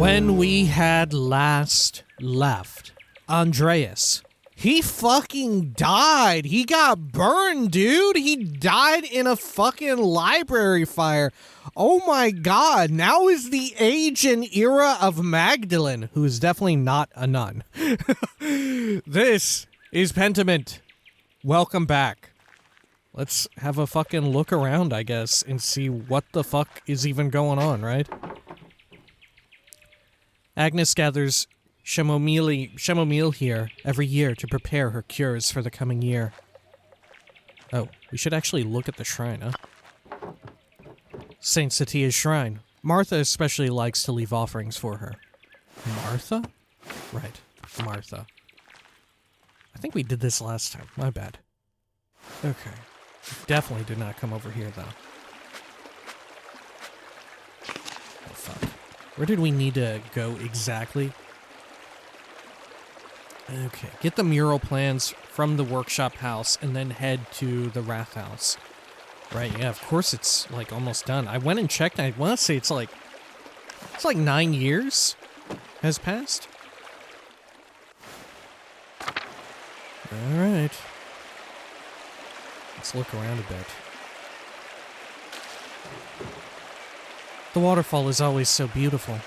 When we had last left Andreas, he fucking died. He got burned, dude. He died in a fucking library fire. Oh my god. Now is the age and era of Magdalene, who is definitely not a nun. This is Pentiment. Welcome back. Let's have a fucking look around, I guess, and see what the fuck is even going on, right? Agnes gathers chamomile here every year to prepare her cures for the coming year. Oh, we should actually look at the shrine, huh? Saint Satia's shrine. Martha especially likes to leave offerings for her. Martha? Right, Martha. I think we did this last time. My bad. Okay. Definitely did not come over here, though. Oh, fuck. Where did we need to go exactly? Okay, get the mural plans from the workshop house and then head to the Wrath house. Right, yeah, of course it's, like, almost done. I went and checked, and I want to say it's like 9 years has passed. Alright. Let's look around a bit. The waterfall is always so beautiful.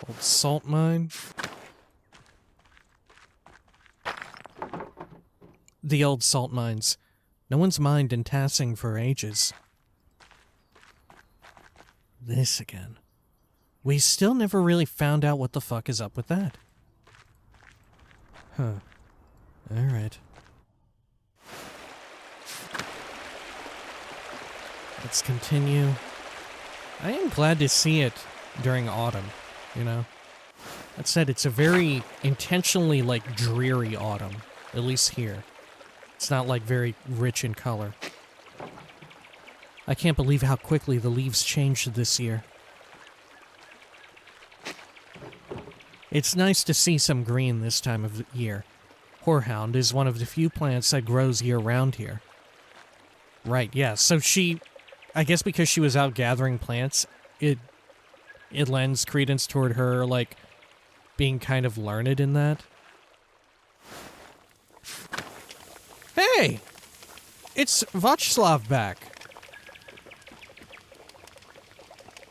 Old salt mine. The old salt mines. No one's mined in Tassing for ages. This again. We still never really found out what the fuck is up with that. Huh. Alright. Let's continue. I am glad to see it during autumn, you know? That said, it's a very intentionally, like, dreary autumn. At least here. It's not, like, very rich in color. I can't believe how quickly the leaves changed this year. It's nice to see some green this time of the year. Horehound is one of the few plants that grows year-round here. Right, yeah, so I guess because she was out gathering plants, it lends credence toward her, like, being kind of learned in that. Hey! It's Václav back.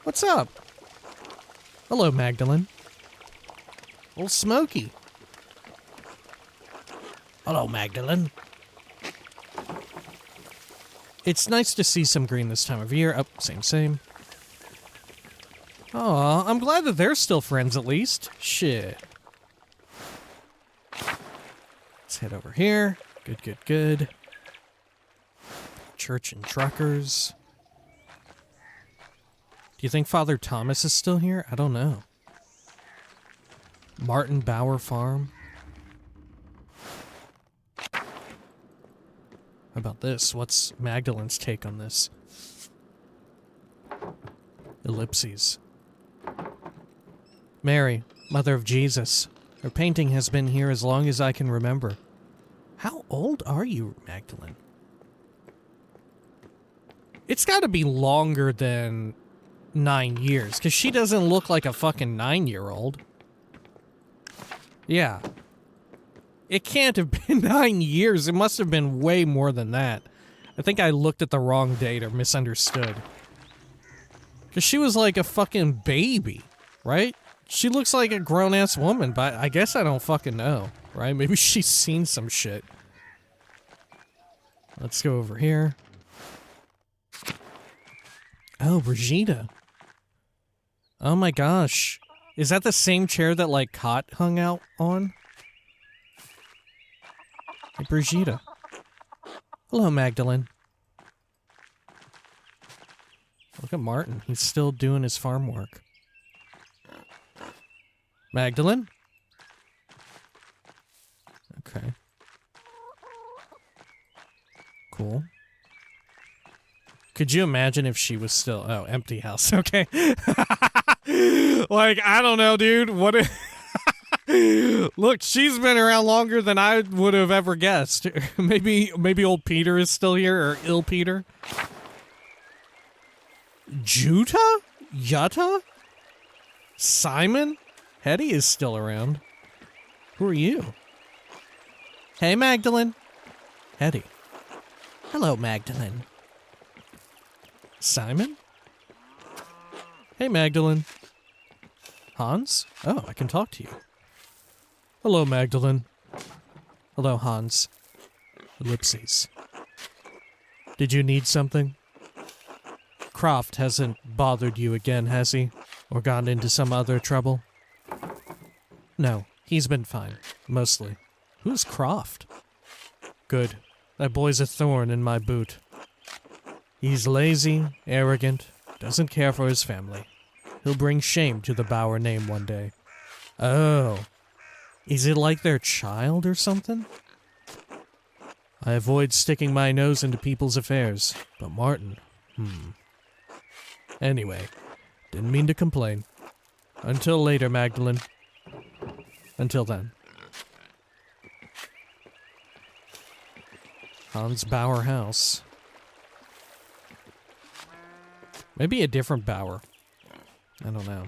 What's up? Hello, Magdalene. Old Smokey. Hello, Magdalene. It's nice to see some green this time of year. Oh, same. Aw, I'm glad that they're still friends at least. Shit. Let's head over here. Good. Church and truckers. Do you think Father Thomas is still here? I don't know. Martin Bauer Farm. How about this? What's Magdalene's take on this? Ellipses. Mary, Mother of Jesus. Her painting has been here as long as I can remember. How old are you, Magdalene? It's gotta be longer than 9 years, because she doesn't look like a fucking 9-year-old. Yeah. It can't have been 9 years. It must have been way more than that. I think I looked at the wrong date or misunderstood. Because she was like a fucking baby, right? She looks like a grown-ass woman, but I guess I don't fucking know, right? Maybe she's seen some shit. Let's go over here. Oh, Brigitte. Oh my gosh. Is that the same chair that, like, Cot hung out on? Hey, Brigitte. Hello, Magdalene. Look at Martin. He's still doing his farm work. Magdalene? Okay. Cool. Could you imagine if she was still... Oh, empty house. Okay. Like, I don't know, dude. What if... Look, she's been around longer than I would have ever guessed. Maybe old Peter is still here, or ill Peter. Juta? Yutta? Simon? Hetty is still around. Who are you? Hey, Magdalene. Hetty. Hello, Magdalene. Simon? Hey, Magdalene. Hans? Oh, I can talk to you. Hello, Magdalene. Hello, Hans. Ellipses. Did you need something? Croft hasn't bothered you again, has he? Or gone into some other trouble? No, he's been fine. Mostly. Who's Croft? Good. That boy's a thorn in my boot. He's lazy, arrogant, doesn't care for his family. He'll bring shame to the Bauer name one day. Oh. Is it like their child or something? I avoid sticking my nose into people's affairs, but Martin, Anyway, didn't mean to complain. Until later, Magdalene. Until then. Hans Bauer house. Maybe a different Bauer. I don't know.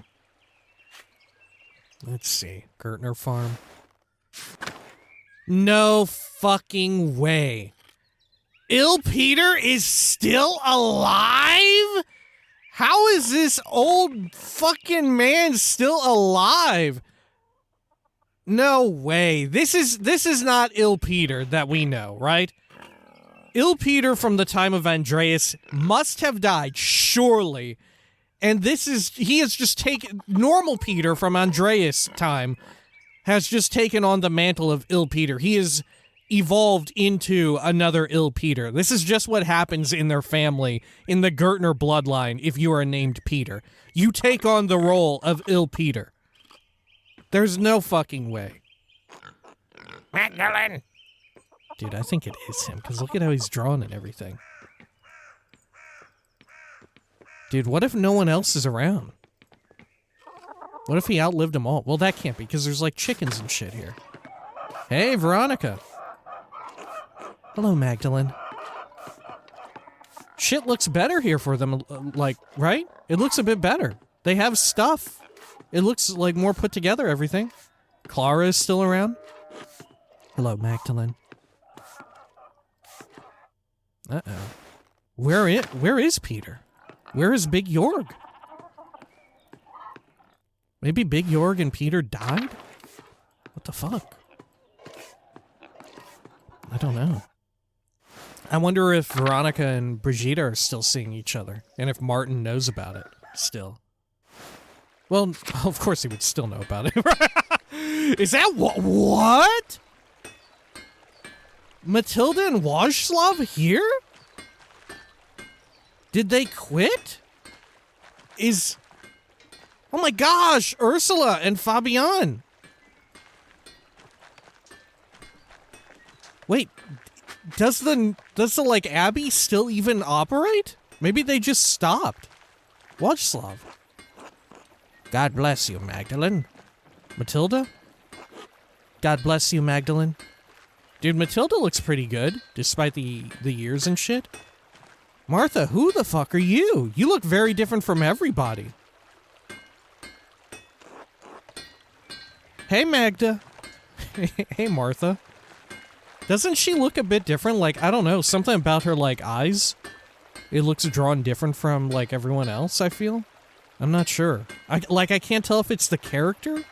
Let's see. Gertner Farm. No fucking way. Il Peter is still alive? How is this old fucking man still alive? No way. This is not Il Peter that we know, right? Il Peter from the time of Andreas must have died, surely. And he has just taken, normal Peter from Andreas' time has just taken on the mantle of Il Peter. He has evolved into another Il Peter. This is just what happens in their family, in the Gertner bloodline, if you are named Peter. You take on the role of Il Peter. There's no fucking way. Magdalene! Dude, I think it is him, because look at how he's drawn and everything. Dude, what if no one else is around? What if he outlived them all? Well, that can't be, because there's, like, chickens and shit here. Hey, Veronica. Hello, Magdalene. Shit looks better here for them, like, right? It looks a bit better. They have stuff. It looks, like, more put together, everything. Clara is still around. Hello, Magdalene. Uh-oh. Where is Peter? Where is Big Jorg? Maybe Big Jorg and Peter died? What the fuck? I don't know. I wonder if Veronica and Brigitte are still seeing each other, and if Martin knows about it still. Well, of course he would still know about it. Is that what? Matilda and Wojslav here? Did they quit? Oh my gosh, Ursula and Fabian. Wait, does the like Abbey still even operate? Maybe they just stopped. Wojslav. God bless you, Magdalene. Matilda? God bless you, Magdalene. Dude, Matilda looks pretty good, despite the years and shit. Martha, who the fuck are you? You look very different from everybody. Hey, Magda. Hey, Martha. Doesn't she look a bit different? Like, I don't know, something about her, like, eyes? It looks drawn different from, like, everyone else, I feel. I'm not sure. I can't tell if it's the character.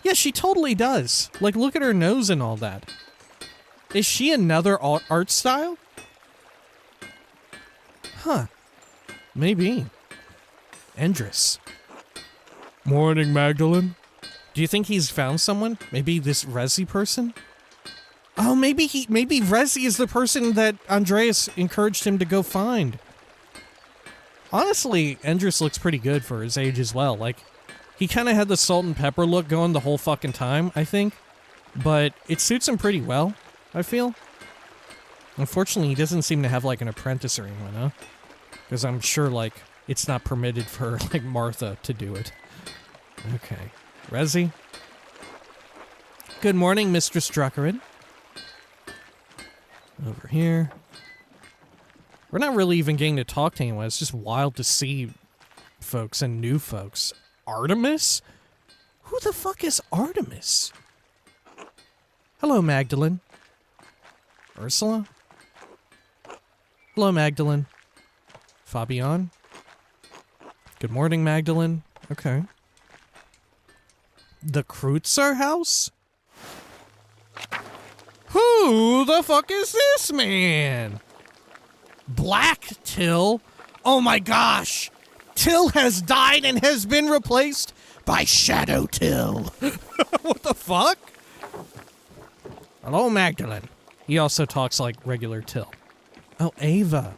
Yeah, she totally does. Like, look at her nose and all that. Is she another art style? Huh. Maybe. Andreas. Morning, Magdalene. Do you think he's found someone? Maybe this Resi person? Oh, maybe Resi is the person that Andreas encouraged him to go find. Honestly, Andreas looks pretty good for his age as well. Like, he kind of had the salt and pepper look going the whole fucking time, I think. But it suits him pretty well, I feel. Unfortunately, he doesn't seem to have, like, an apprentice or anyone, huh? Because I'm sure, like, it's not permitted for, like, Martha to do it. Okay. Resi? Good morning, Mistress Druckerin. Over here. We're not really even getting to talk to anyone. It's just wild to see folks and new folks. Artemis? Who the fuck is Artemis? Hello, Magdalene. Ursula? Hello, Magdalene. Fabian? Good morning, Magdalene. Okay. The Kreutzer house? Who the fuck is this man? Black Till? Oh my gosh! Till has died and has been replaced by Shadow Till. What the fuck? Hello, Magdalene. He also talks like regular Till. Oh, Ava.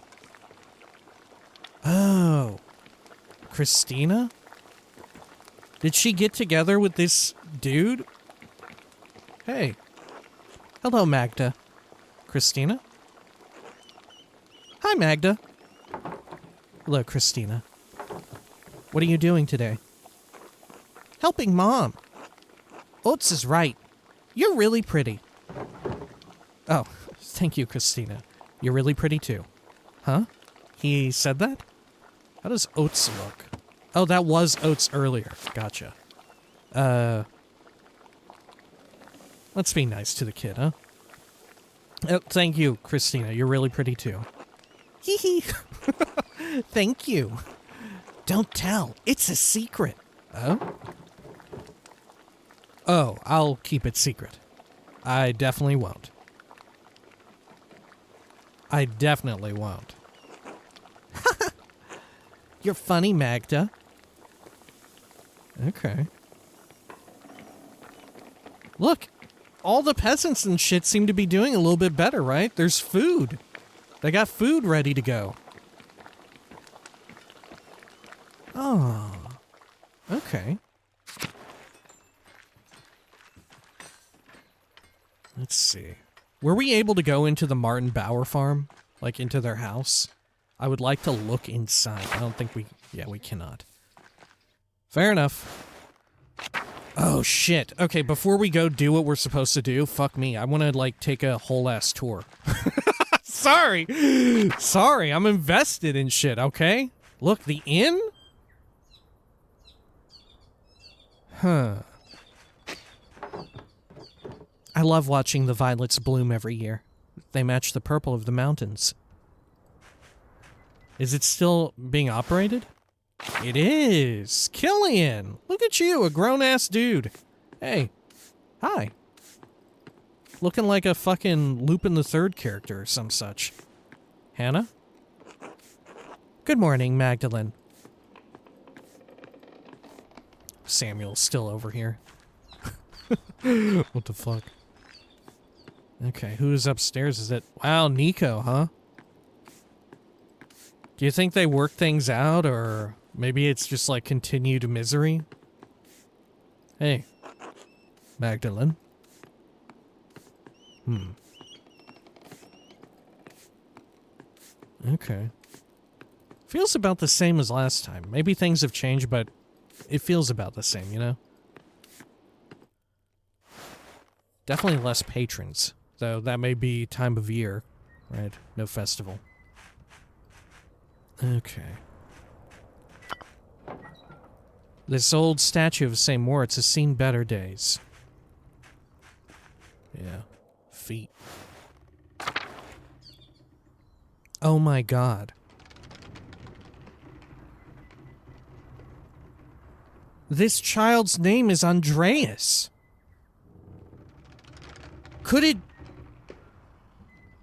Oh. Christina? Did she get together with this dude? Hey. Hello, Magda. Christina? Hi, Magda. Hello, Christina. What are you doing today? Helping Mom. Oates is right. You're really pretty. Oh, thank you, Christina. You're really pretty too. Huh? He said that? How does Oates look? Oh, that was Oates earlier. Gotcha. Let's be nice to the kid, huh? Oh, thank you, Christina. You're really pretty too. Hee hee. Thank you. Don't tell. It's a secret. Oh? Oh, I'll keep it secret. I definitely won't. I definitely won't. You're funny, Magda. Okay. Look, all the peasants and shit seem to be doing a little bit better, right? There's food. They got food ready to go. Oh. Okay. Let's see. Were we able to go into the Martin Bauer farm? Like, into their house? I would like to look inside. I don't think we... Yeah, we cannot. Fair enough. Oh, shit. Okay, before we go do what we're supposed to do, fuck me. I want to, like, take a whole-ass tour. Sorry. Sorry, I'm invested in shit, okay? Look, the inn? Huh. I love watching the violets bloom every year. They match the purple of the mountains. Is it still being operated? It is! Killian! Look at you, a grown-ass dude. Hey. Hi. Looking like a fucking Lupin the Third character or some such. Hannah? Good morning, Magdalene. Samuel's still over here. What the fuck? Okay, who's upstairs? Is it... Wow, Nico, huh? Do you think they work things out, or maybe it's just like continued misery? Hey, Magdalene. Okay. Feels about the same as last time. Maybe things have changed, but it feels about the same, you know? Definitely less patrons, though that may be time of year, right? No festival. Okay. This old statue of St. Moritz has seen better days. Yeah. Feet. Oh my god. This child's name is Andreas. Could it...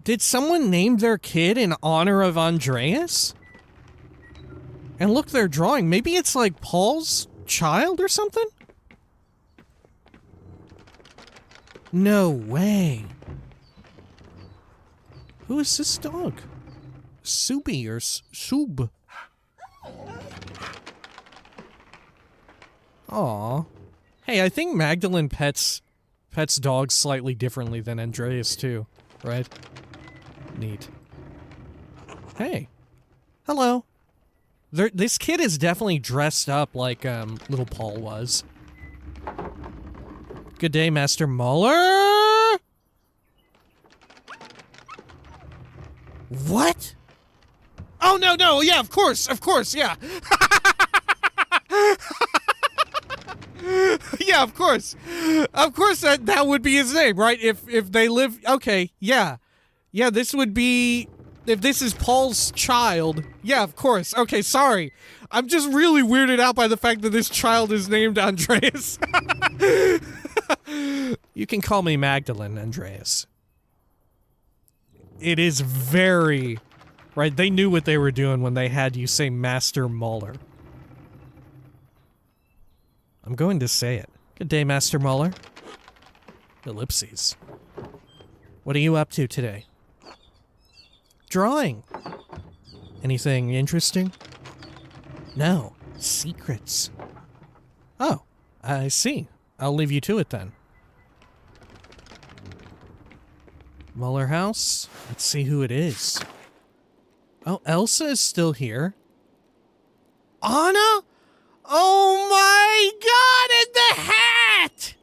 Did someone name their kid in honor of Andreas? And look, they're drawing. Maybe it's like Paul's child or something? No way. Who is this dog? Subi or Sub? Aw. Hey, I think Magdalene pets dogs slightly differently than Andreas too, right? Neat. Hey. Hello. This kid is definitely dressed up like little Paul was. Good day, Master Maler. What? Oh no, yeah, of course, yeah. Yeah, of course. Of course that would be his name, right? If they live... Okay, yeah. Yeah, this would be... If this is Paul's child... Yeah, of course. Okay, sorry. I'm just really weirded out by the fact that this child is named Andreas. You can call me Magdalene, Andreas. It is very... Right, they knew what they were doing when they had you say Master Maler. I'm going to say it. Good day, Master Maler. Ellipses. What are you up to today? Drawing. Anything interesting? No. Secrets. Oh, I see. I'll leave you to it then. Muller house? Let's see who it is. Oh, Elsa is still here. Anna? Oh my god, and the hat!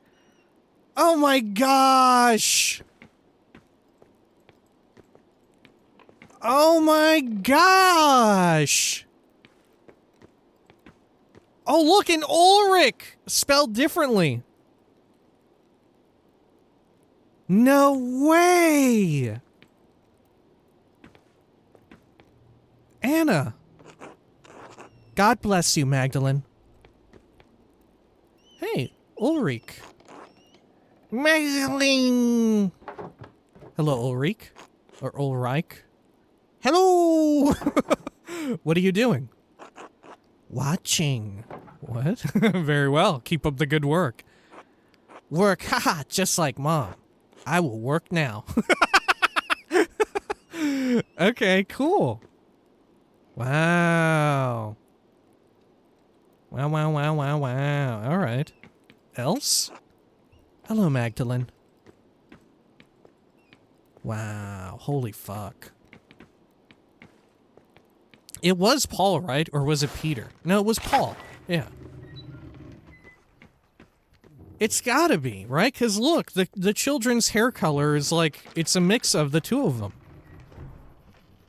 Oh my gosh! Oh my gosh! Oh look, and Ulrich! Spelled differently. No way! Anna. God bless you, Magdalene. Hey, Ulrich. Magdalene! Hello, Ulrich. Or Ulrich. Hello! What are you doing? Watching. What? Very well. Keep up the good work. Work, haha, just like Mom. I will work now. Okay, cool. Wow. Wow, wow, wow, wow, wow. All right. Else? Hello, Magdalene. Wow. Holy fuck. It was Paul, right? Or was it Peter? No, it was Paul. Yeah. It's gotta be, right? Because look, the children's hair color is like, it's a mix of the two of them.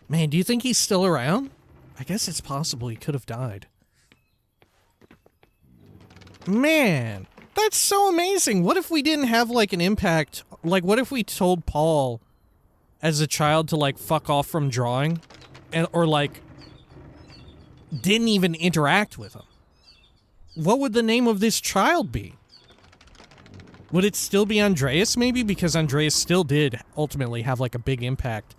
Man, do you think he's still around? I guess it's possible he could have died. Man, that's so amazing. What if we didn't have, like, an impact? Like, what if we told Paul as a child to, like, fuck off from drawing? Or, like, didn't even interact with him? What would the name of this child be? Would it still be Andreas, maybe? Because Andreas still did ultimately have, like, a big impact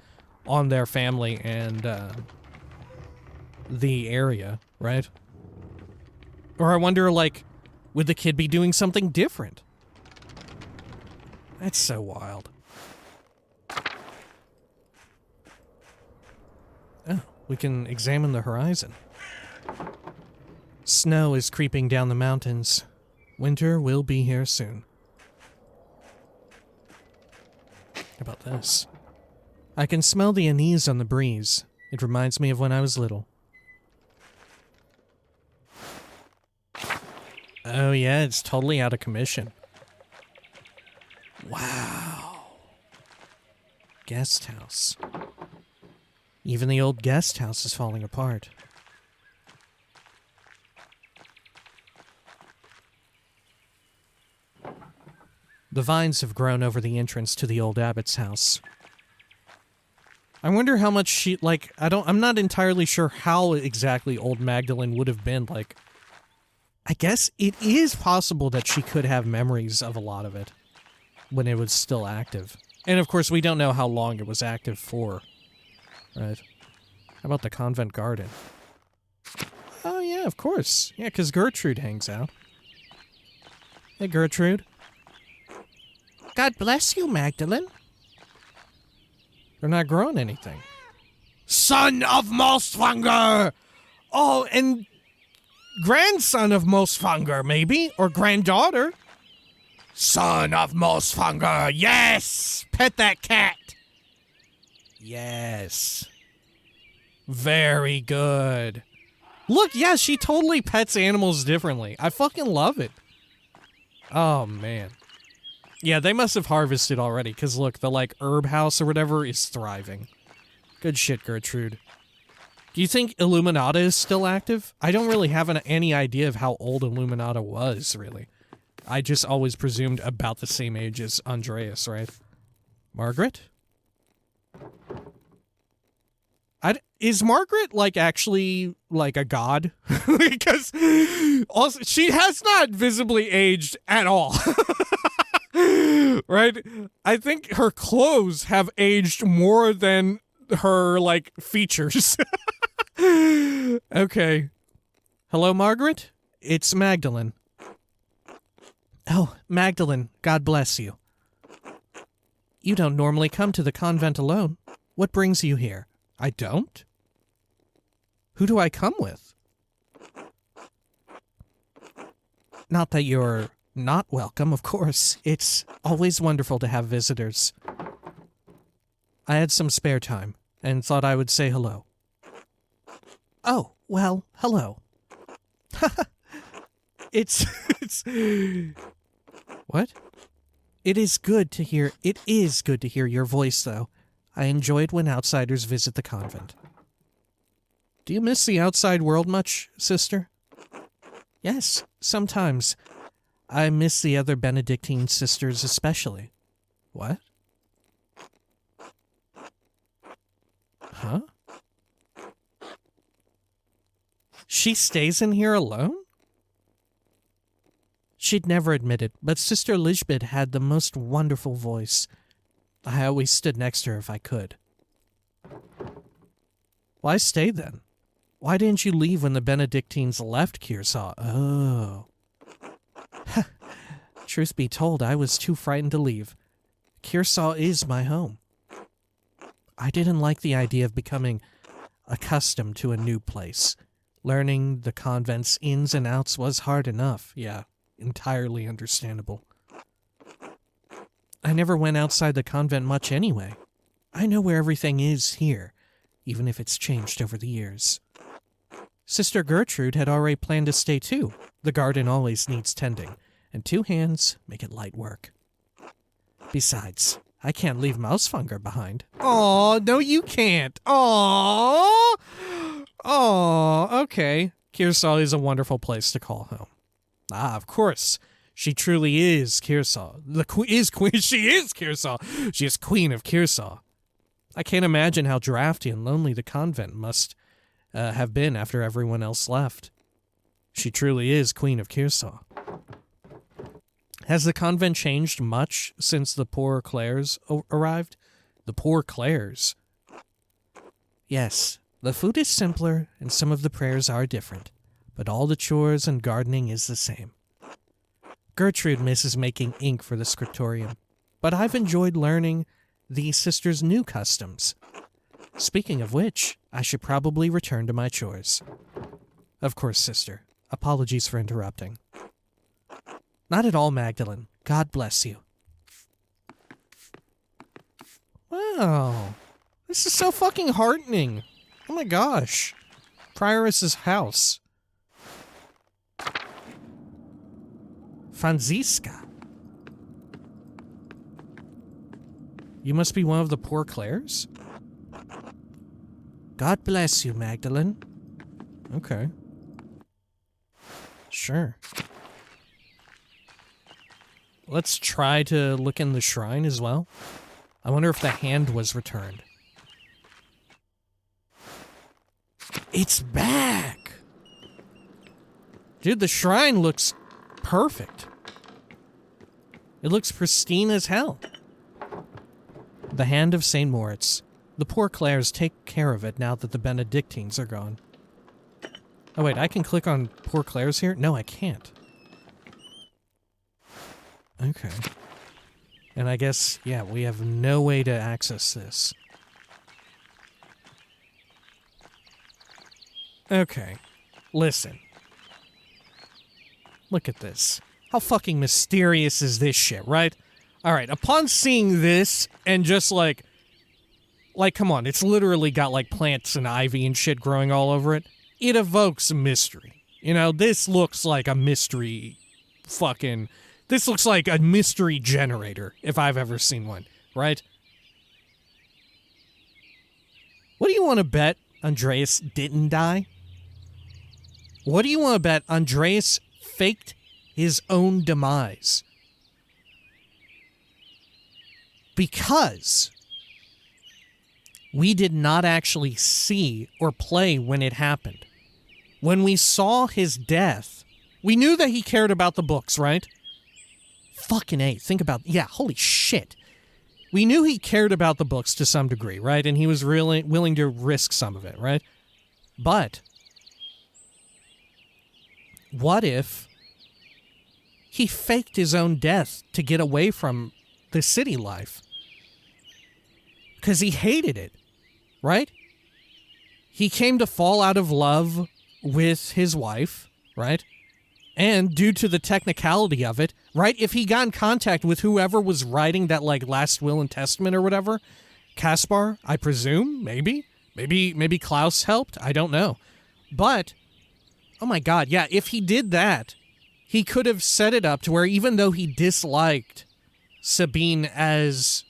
on their family and, the area, right? Or I wonder, like, would the kid be doing something different? That's so wild. Oh, we can examine the horizon. Snow is creeping down the mountains. Winter will be here soon. How about this? I can smell the anise on the breeze. It reminds me of when I was little. Oh yeah, it's totally out of commission. Wow. Guest house. Even the old guest house is falling apart. The vines have grown over the entrance to the old abbot's house. I wonder how much she, like, I'm not entirely sure how exactly old Magdalene would have been, like, I guess it is possible that she could have memories of a lot of it when it was still active. And of course, we don't know how long it was active for, right? How about the convent garden? Oh yeah, of course. Yeah, because Gertrude hangs out. Hey, Gertrude. God bless you, Magdalene. They're not growing anything. Son of Mostfanger! Oh, and grandson of Mostfanger, maybe? Or granddaughter? Son of Mostfanger, yes! Pet that cat! Yes. Very good. Look, yeah, she totally pets animals differently. I fucking love it. Oh, man. Yeah, they must have harvested already, because look, the, like, herb house or whatever is thriving. Good shit, Gertrude. Do you think Illuminata is still active? I don't really have any idea of how old Illuminata was, really. I just always presumed about the same age as Andreas, right? Margaret? Is Margaret, like, actually, like, a god? Because also, she has not visibly aged at all. Right? I think her clothes have aged more than her, like, features. Okay. Hello, Margaret? It's Magdalene. Oh, Magdalene, God bless you. You don't normally come to the convent alone. What brings you here? I don't? Who do I come with? Not that you're not welcome, of course. It's always wonderful to have visitors. I had some spare time, and thought I would say hello. Oh, well, hello. It's... What? It is good to hear your voice, though. I enjoy it when outsiders visit the convent. Do you miss the outside world much, sister? Yes, sometimes. I miss the other Benedictine sisters especially. What? Huh? She stays in here alone? She'd never admit it, but Sister Lisbeth had the most wonderful voice. I always stood next to her if I could. Why stay then? Why didn't you leave when the Benedictines left Kearsarge? Oh. Truth be told, I was too frightened to leave. Kearsarge is my home. I didn't like the idea of becoming accustomed to a new place. Learning the convent's ins and outs was hard enough. Yeah, entirely understandable. I never went outside the convent much anyway. I know where everything is here, even if it's changed over the years. Sister Gertrude had already planned to stay too. The garden always needs tending, and 2 hands make it light work. Besides, I can't leave Mausfanger behind. Aw, no you can't. Aw! Aw, okay. Kearsarge is a wonderful place to call home. Ah, of course. She truly is Kearsarge. She is Kearsarge. She is Queen of Kearsarge. I can't imagine how drafty and lonely the convent must have been after everyone else left. She truly is Queen of Kearsarge. Has the convent changed much since the poor Clares arrived? The poor Clares? Yes, the food is simpler and some of the prayers are different, but all the chores and gardening is the same. Gertrude misses making ink for the scriptorium, but I've enjoyed learning the sisters' new customs. Speaking of which, I should probably return to my chores. Of course, sister. Apologies for interrupting. Not at all, Magdalene. God bless you. Wow. This is so fucking heartening. Oh my gosh. Prioress's house. Franziska. You must be one of the poor Clares? God bless you, Magdalene. Okay. Sure. Let's try to look in the shrine as well. I wonder if the hand was returned. It's back! Dude, the shrine looks perfect. It looks pristine as hell. The Hand of St. Moritz. The poor Clares take care of it now that the Benedictines are gone. Oh wait, I can click on poor Clares here? No, I can't. Okay. And I guess, yeah, we have no way to access this. Okay. Listen. Look at this. How fucking mysterious is this shit, right? Alright, upon seeing this, and just like, come on, it's literally got like plants and ivy and shit growing all over it. It evokes mystery. You know, this looks like a mystery fucking... This looks like a mystery generator, if I've ever seen one, right? What do you want to bet Andreas didn't die? What do you want to bet Andreas faked his own demise? Because we did not actually see or play when it happened. When we saw his death, we knew that he cared about the books, right? Fucking A. Think about... Yeah, holy shit. We knew he cared about the books to some degree, right? And he was really willing to risk some of it, right? But what if he faked his own death to get away from the city life? Because he hated it, right? He came to fall out of love with his wife, right? And due to the technicality of it, right? If he got in contact with whoever was writing that, like, last will and testament or whatever, Caspar, I presume, maybe Klaus helped, I don't know. But, oh my god, yeah, if he did that, he could have set it up to where even though he disliked Sabine as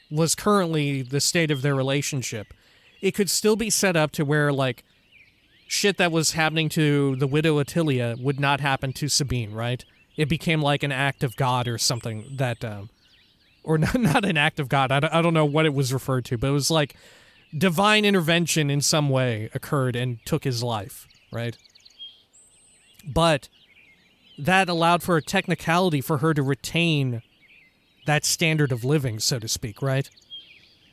was currently the state of their relationship, it could still be set up to where, like, shit that was happening to the widow Attilia would not happen to Sabine, right? It became like an act of God or something that, or not an act of God. I don't know what it was referred to, but it was like divine intervention in some way occurred and took his life, right? But that allowed for a technicality for her to retain that standard of living, so to speak, right?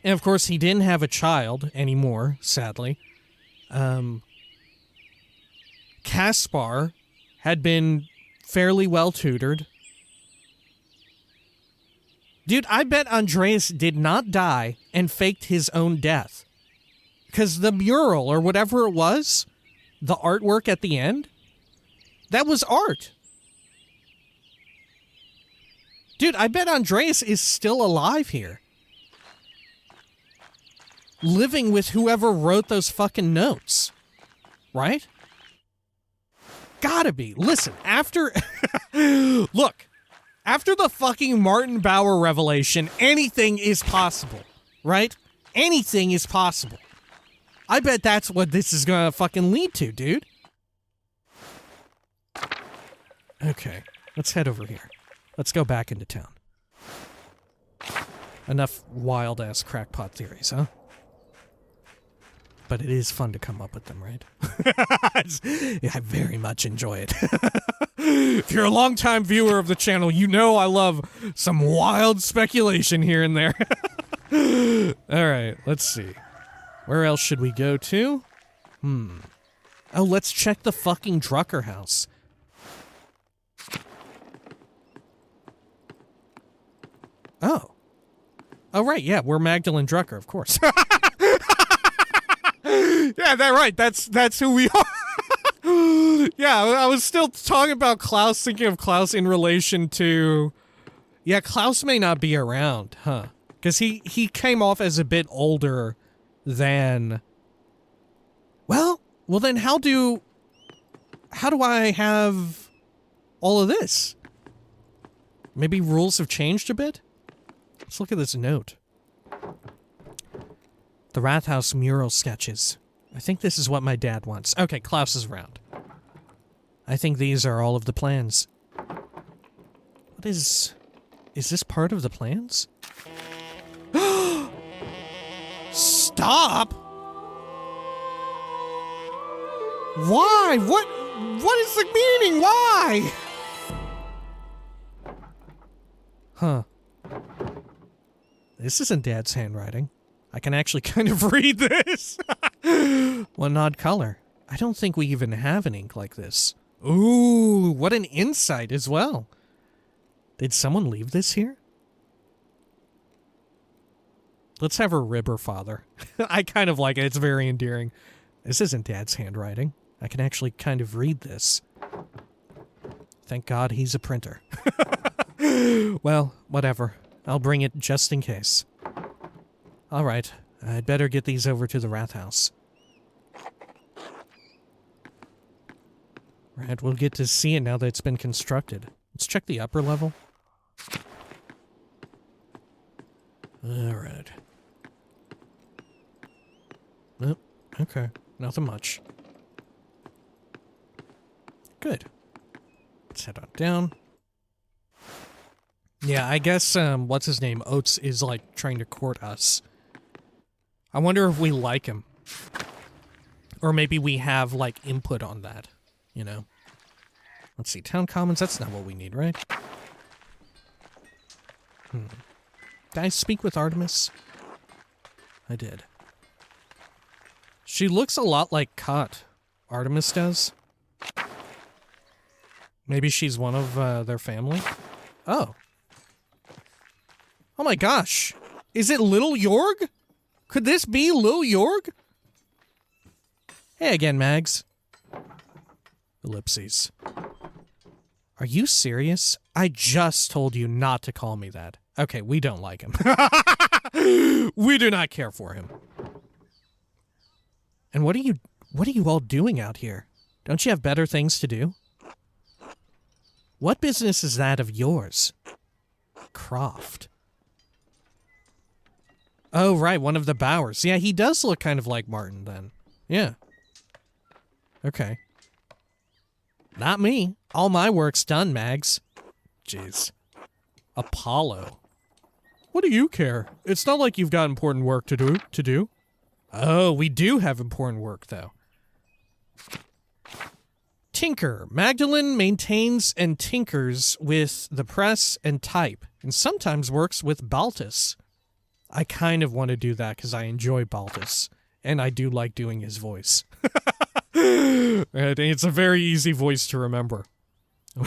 And of course, he didn't have a child anymore, sadly. Caspar had been fairly well tutored. Dude, I bet Andreas did not die and faked his own death. Because the mural, or whatever it was, the artwork at the end, that was art. Dude, I bet Andreas is still alive here. Living with whoever wrote those fucking notes. Right? Gotta be. Listen, after... Look, after the fucking Martin Bauer revelation, anything is possible. Right? Anything is possible. I bet that's what this is gonna fucking lead to, dude. Okay, let's head over here. Let's go back into town. Enough wild-ass crackpot theories, huh? But it is fun to come up with them, right? Yeah, I very much enjoy it. If you're a longtime viewer of the channel, you know I love some wild speculation here and there. Alright, let's see. Where else should we go to? Oh, let's check the fucking Drucker house. Oh. Oh, right, yeah, we're Magdalene Drucker, of course. Yeah, that's who we are. Yeah, I was still talking about Klaus, thinking of Klaus in relation to... Yeah, Klaus may not be around, huh? Because he came off as a bit older than... Well then how do I have all of this? Maybe rules have changed a bit? Let's look at this note. The Rathaus mural sketches. I think this is what my dad wants. Okay, Klaus is around. I think these are all of the plans. What is this part of the plans? Stop! Why? What is the meaning? Why? Huh. This isn't Dad's handwriting. I can actually kind of read this. One odd color. I don't think we even have an ink like this. Ooh, what an insight as well. Did someone leave this here? Let's have her rib her father. I kind of like it. It's very endearing. This isn't Dad's handwriting. I can actually kind of read this. Thank God he's a printer. Well, whatever. I'll bring it just in case. All right, I'd better get these over to the Rathaus. Right, we'll get to see it now that it's been constructed. Let's check the upper level. All right. Oh, okay. Nothing much. Good. Let's head on down. Yeah, I guess, what's his name? Oates is, like, trying to court us. I wonder if we like him. Or maybe we have, like, input on that, you know? Let's see, town commons, that's not what we need, right? Did I speak with Artemis? I did. She looks a lot like Kat. Artemis does. Maybe she's one of, their family? Oh. Oh my gosh. Is it Little Jorg? Could this be Lil Jorg? Hey again, Mags. Ellipses. Are you serious? I just told you not to call me that. Okay, we don't like him. We do not care for him. And what are you all doing out here? Don't you have better things to do? What business is that of yours? Croft. Oh, right, one of the Bowers. Yeah, he does look kind of like Martin, then. Yeah. Okay. Not me. All my work's done, Mags. Jeez. Apollo. What do you care? It's not like you've got important work to do. Oh, we do have important work, though. Tinker. Magdalene maintains and tinkers with the press and type, and sometimes works with Baltus. I kind of want to do that because I enjoy Baltus, and I do like doing his voice. It's a very easy voice to remember.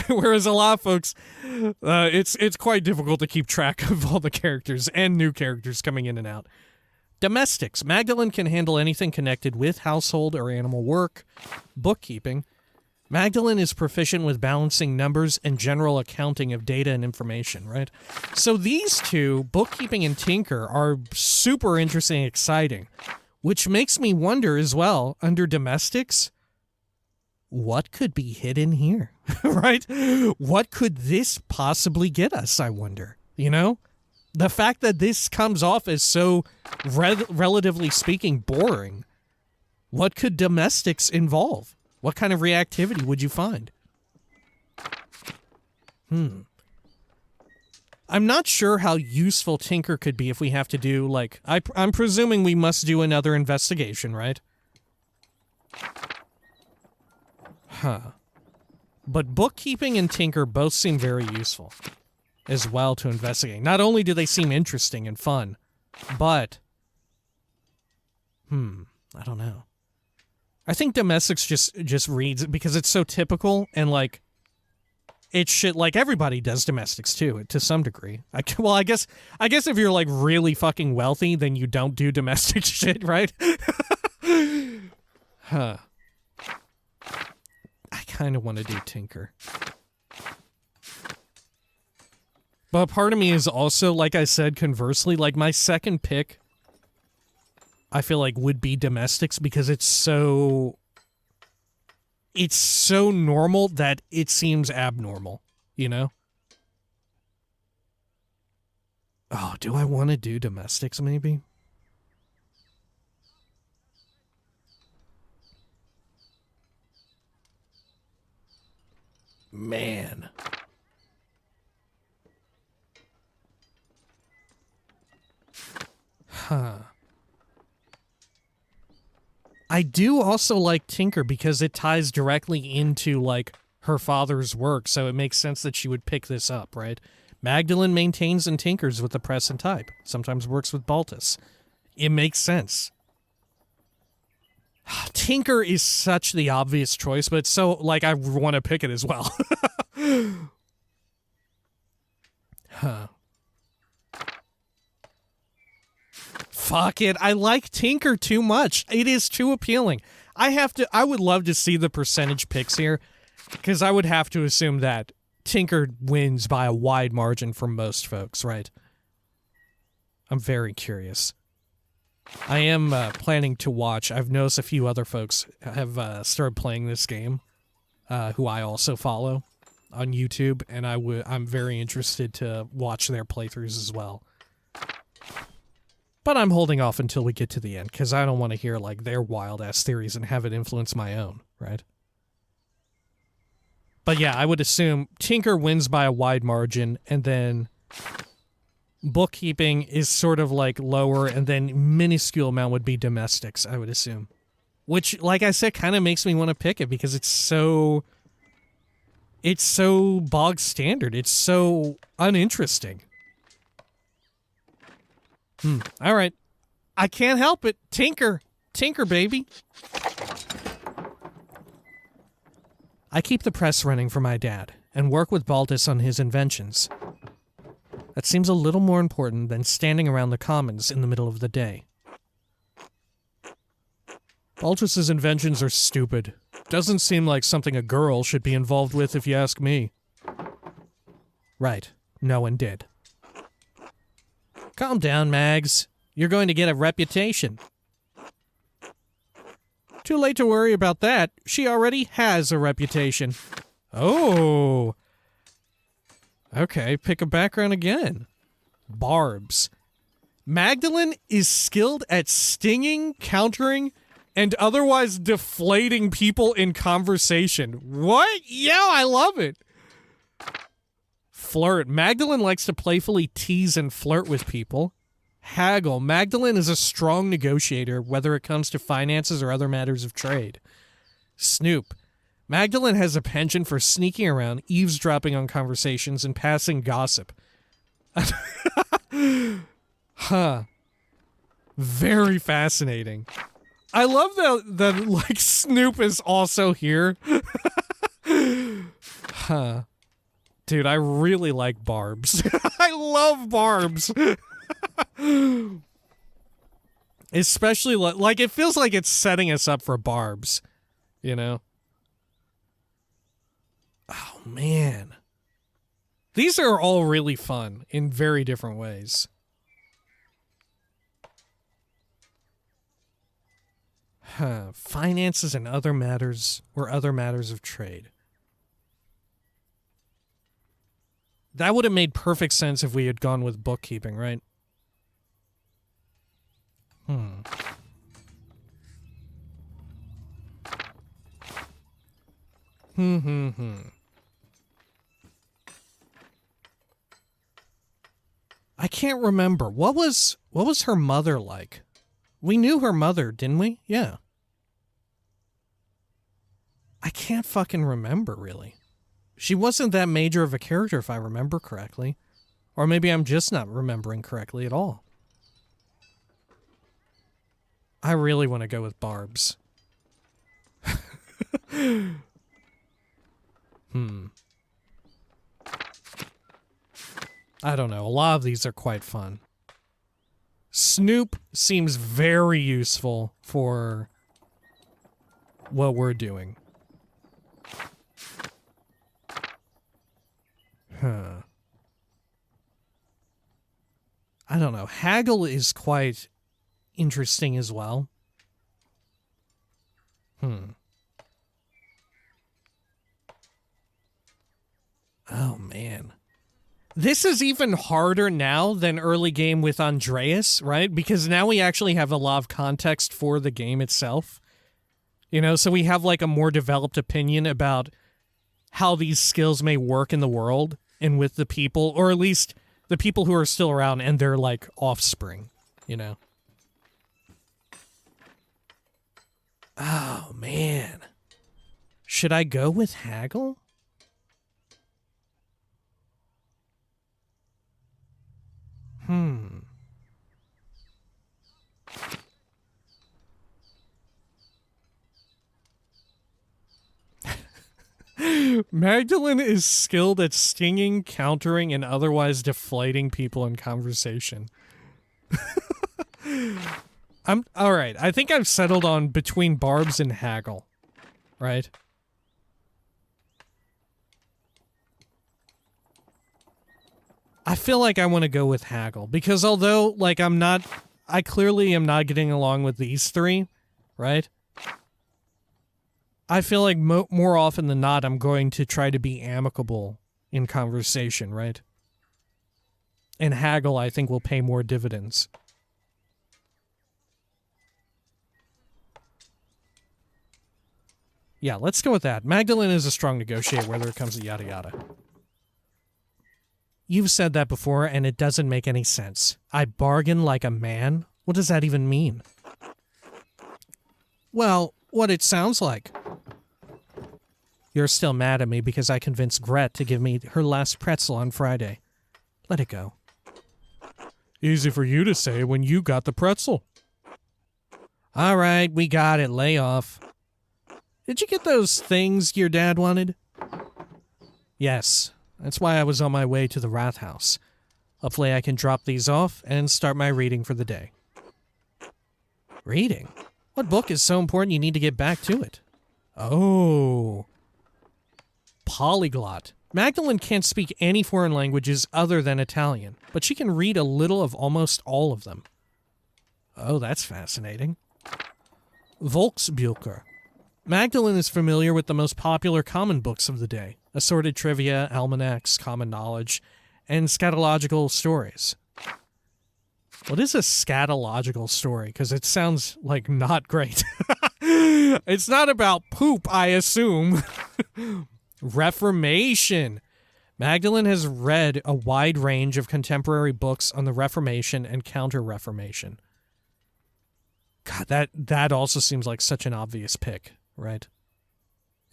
Whereas a lot of folks, it's quite difficult to keep track of all the characters and new characters coming in and out. Domestics. Magdalene can handle anything connected with household or animal work. Bookkeeping. Magdalene is proficient with balancing numbers and general accounting of data and information, right? So these two, bookkeeping and tinker, are super interesting and exciting, which makes me wonder as well, under domestics, what could be hidden here, right? What could this possibly get us, I wonder, you know? The fact that this comes off as so, relatively speaking, boring, what could domestics involve? What kind of reactivity would you find? I'm not sure how useful Tinker could be if we have to do, like, I'm presuming we must do another investigation, right? Huh. But bookkeeping and Tinker both seem very useful as well to investigate. Not only do they seem interesting and fun, but... I don't know. I think domestics just reads because it's so typical and like it's shit like everybody does domestics too to some degree. I guess if you're like really fucking wealthy, then you don't do domestic shit, right? Huh. I kind of want to do Tinker. But part of me is also, like I said, conversely, like my second pick I feel like would be domestics because it's so normal that it seems abnormal, you know? Oh, do I want to do domestics maybe? Man. Huh. I do also like Tinker because it ties directly into, like, her father's work, so it makes sense that she would pick this up, right? Magdalene maintains and tinkers with the press and type. Sometimes works with Baltus. It makes sense. Tinker is such the obvious choice, but it's so, like, I want to pick it as well. Huh. Fuck it. I like Tinker too much. It is too appealing. I would love to see the percentage picks here, because I would have to assume that Tinker wins by a wide margin for most folks, right? I'm very curious. I am planning to watch. I've noticed a few other folks have started playing this game, who I also follow on YouTube, and I'm very interested to watch their playthroughs as well. But I'm holding off until we get to the end, because I don't want to hear, like, their wild-ass theories and have it influence my own, right? But yeah, I would assume Tinker wins by a wide margin, and then bookkeeping is sort of, like, lower, and then minuscule amount would be domestics, I would assume. Which, like I said, kind of makes me want to pick it, because it's so bog standard. It's so uninteresting. All right. I can't help it. Tinker. Tinker, baby. I keep the press running for my dad and work with Baltus on his inventions. That seems a little more important than standing around the commons in the middle of the day. Baltus's inventions are stupid. Doesn't seem like something a girl should be involved with, if you ask me. Right. No one did. Calm down, Mags. You're going to get a reputation. Too late to worry about that. She already has a reputation. Oh. Okay, pick a background again. Barbs. Magdalene is skilled at stinging, countering, and otherwise deflating people in conversation. What? Yeah, I love it. Flirt. Magdalene likes to playfully tease and flirt with people. Haggle. Magdalene is a strong negotiator, whether it comes to finances or other matters of trade. Snoop. Magdalene has a penchant for sneaking around, eavesdropping on conversations, and passing gossip. Huh. Very fascinating. I love that like, Snoop is also here. Huh. Dude, I really like Barbs. I love Barbs. Especially, like, it feels like it's setting us up for Barbs, you know? Oh, man. These are all really fun in very different ways. Huh. Finances and other matters, or other matters of trade. That would have made perfect sense if we had gone with bookkeeping, right? I can't remember. What was her mother like? We knew her mother, didn't we? Yeah. I can't fucking remember, really. She wasn't that major of a character, if I remember correctly. Or maybe I'm just not remembering correctly at all. I really want to go with Barbs. I don't know. A lot of these are quite fun. Snoop seems very useful for what we're doing. Huh. I don't know. Haggle is quite interesting as well. Oh, man. This is even harder now than early game with Andreas, right? Because now we actually have a lot of context for the game itself. You know, so we have like a more developed opinion about how these skills may work in the world and with the people, or at least the people who are still around and their like offspring, you know? Oh, man. Should I go with Haggle? Magdalene is skilled at stinging, countering, and otherwise deflating people in conversation. All right. I think I've settled on between Barbs and Haggle, right? I feel like I want to go with Haggle because although like I clearly am not getting along with these three, right? I feel like more often than not, I'm going to try to be amicable in conversation, right? And Haggle, I think, will pay more dividends. Yeah, let's go with that. Magdalene is a strong negotiator, whether it comes to yada yada. You've said that before, and it doesn't make any sense. I bargain like a man? What does that even mean? Well, what it sounds like. You're still mad at me because I convinced Gret to give me her last pretzel on Friday. Let it go. Easy for you to say when you got the pretzel. All right, we got it. Lay off. Did you get those things your dad wanted? Yes. That's why I was on my way to the Wrath House. Hopefully I can drop these off and start my reading for the day. Reading? What book is so important you need to get back to it? Oh. Polyglot. Magdalene can't speak any foreign languages other than Italian, but she can read a little of almost all of them. Oh, that's fascinating. Volksbücher. Magdalene is familiar with the most popular common books of the day. Assorted trivia, almanacs, common knowledge, and scatological stories. What is a scatological story? Because it sounds like not great. It's not about poop, I assume. Reformation. Magdalene has read a wide range of contemporary books on the Reformation and Counter-Reformation. God, that also seems like such an obvious pick, right?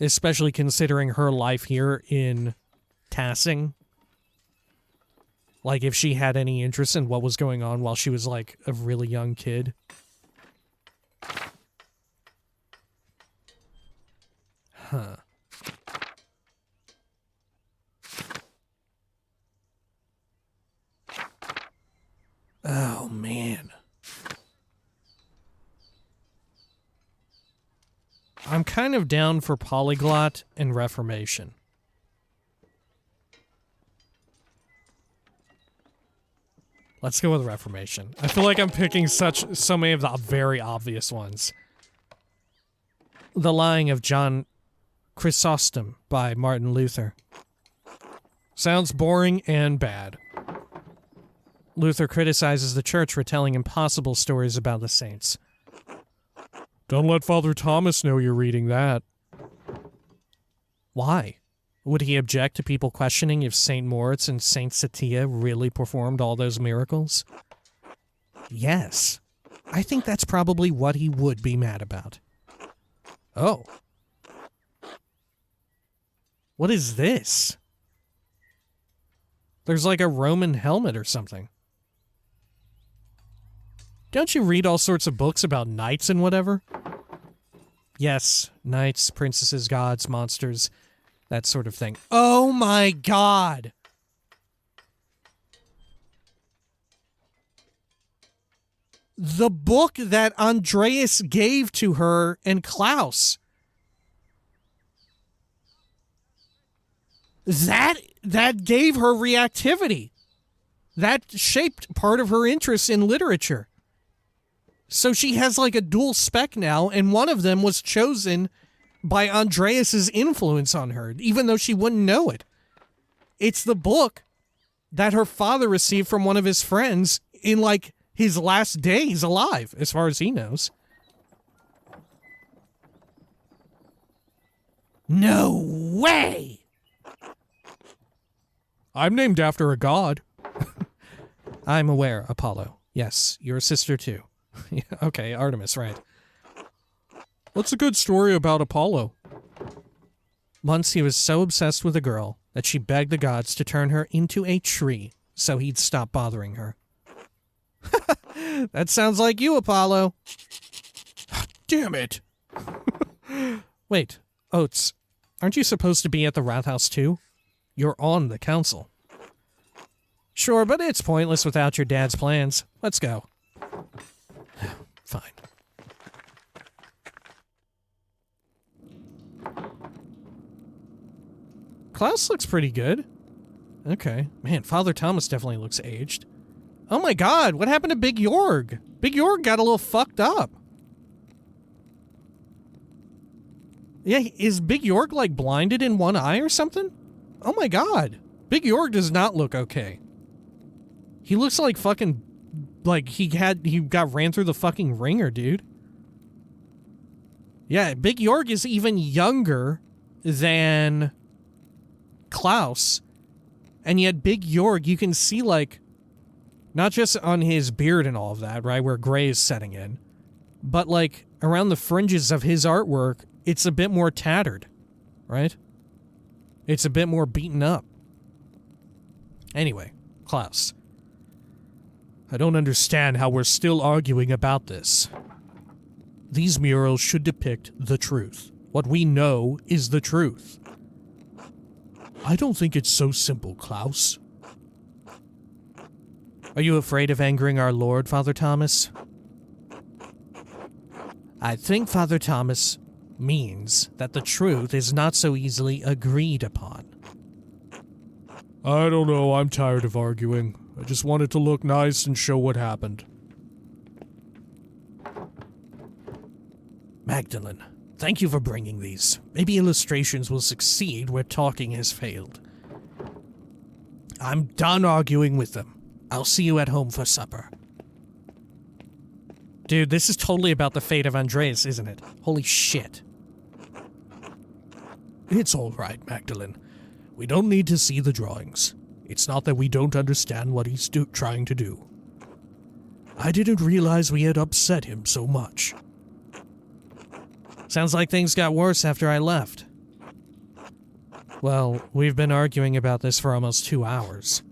Especially considering her life here in Tassing. Like, if she had any interest in what was going on while she was, like, a really young kid. Huh. Oh, man. I'm kind of down for Polyglot and Reformation. Let's go with Reformation. I feel like I'm picking so many of the very obvious ones. The Lying of John Chrysostom by Martin Luther. Sounds boring and bad. Luther criticizes the church for telling impossible stories about the saints. Don't let Father Thomas know you're reading that. Why? Would he object to people questioning if St. Moritz and St. Satia really performed all those miracles? Yes. I think that's probably what he would be mad about. Oh. What is this? There's like a Roman helmet or something. Don't you read all sorts of books about knights and whatever? Yes, knights, princesses, gods, monsters, that sort of thing. Oh my god! The book that Andreas gave to her and Klaus. That gave her reactivity. That shaped part of her interest in literature. So she has like a dual spec now, and one of them was chosen by Andreas's influence on her, even though she wouldn't know it. It's the book that her father received from one of his friends in like his last days alive, as far as he knows. No way! I'm named after a god. I'm aware, Apollo. Yes, your sister too. Okay, Artemis, right. What's a good story about Apollo? Once he was so obsessed with a girl that she begged the gods to turn her into a tree so he'd stop bothering her. That sounds like you, Apollo. Damn it. Wait, Oates, aren't you supposed to be at the Wrath House too? You're on the council. Sure, but it's pointless without your dad's plans. Let's go. Fine. Klaus looks pretty good. Okay. Man, Father Thomas definitely looks aged. Oh my god, what happened to Big Jorg? Big Jorg got a little fucked up. Yeah, is Big Jorg like blinded in one eye or something? Oh my god. Big Jorg does not look okay. He looks like fucking, like he got ran through the fucking ringer, dude. Yeah, Big Jorg is even younger than Klaus. And yet Big Jorg, you can see, like, not just on his beard and all of that, right, where gray is setting in, but, like, around the fringes of his artwork, it's a bit more tattered, right? It's a bit more beaten up. Anyway, Klaus. I don't understand how we're still arguing about this. These murals should depict the truth. What we know is the truth. I don't think it's so simple, Klaus. Are you afraid of angering our Lord, Father Thomas? I think Father Thomas means that the truth is not so easily agreed upon. I don't know, I'm tired of arguing. I just wanted to look nice and show what happened. Magdalene, thank you for bringing these. Maybe illustrations will succeed where talking has failed. I'm done arguing with them. I'll see you at home for supper. Dude, this is totally about the fate of Andreas, isn't it? Holy shit. It's all right, Magdalene. We don't need to see the drawings. It's not that we don't understand what he's trying to do. I didn't realize we had upset him so much. Sounds like things got worse after I left. Well, we've been arguing about this for almost 2 hours.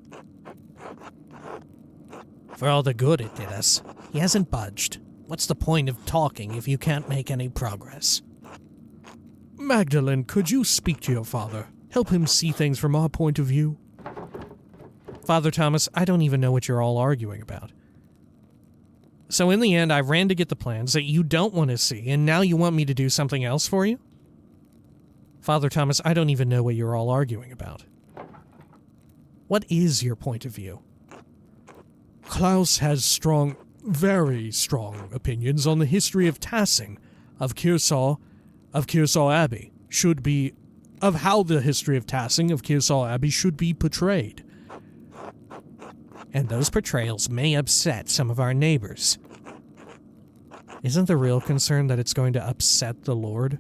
For all the good it did us, he hasn't budged. What's the point of talking if you can't make any progress? Magdalene, could you speak to your father? Help him see things from our point of view? Father Thomas, I don't even know what you're all arguing about. So in the end, I ran to get the plans that you don't want to see, and now you want me to do something else for you? Father Thomas, I don't even know what you're all arguing about. What is your point of view? Klaus has strong, very strong opinions on the history of Tassing, of Kearsarge Abbey, of how the history of Tassing, of Kearsarge Abbey should be portrayed. And those portrayals may upset some of our neighbors. Isn't the real concern that it's going to upset the Lord?